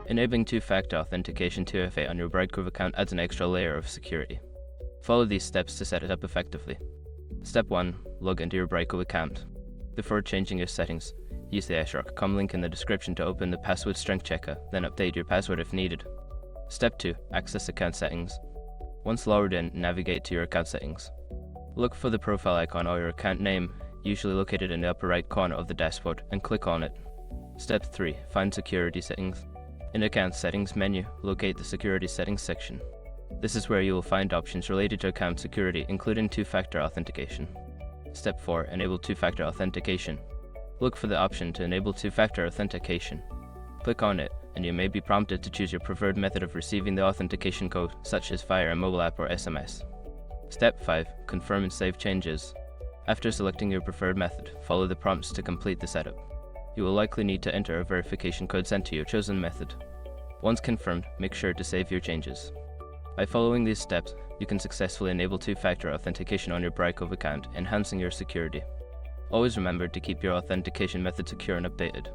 Enabling two-factor authentication 2FA on your Brightcove account adds an extra layer of security. Follow these steps to set it up effectively. Step 1. Log into your Brightcove account. Before changing your settings, use the shrc.com link in the description to open the password strength checker, then update your password if needed. Step 2. Access account settings. Once logged in, navigate to your account settings. Look for the profile icon or your account name, usually located in the upper right corner of the dashboard, and click on it. Step 3. Find security settings. In the account settings menu, locate the security settings section. This is where you will find options related to account security, including two-factor authentication. Step 4. Enable two-factor authentication. Look for the option to enable two-factor authentication. Click on it, and you may be prompted to choose your preferred method of receiving the authentication code, such as via a mobile app or SMS. Step 5. Confirm and save changes. After selecting your preferred method, follow the prompts to complete the setup. You will likely need to enter a verification code sent to your chosen method. Once confirmed, make sure to save your changes. By following these steps, you can successfully enable two-factor authentication on your Brightcove account, enhancing your security. Always remember to keep your authentication method secure and updated.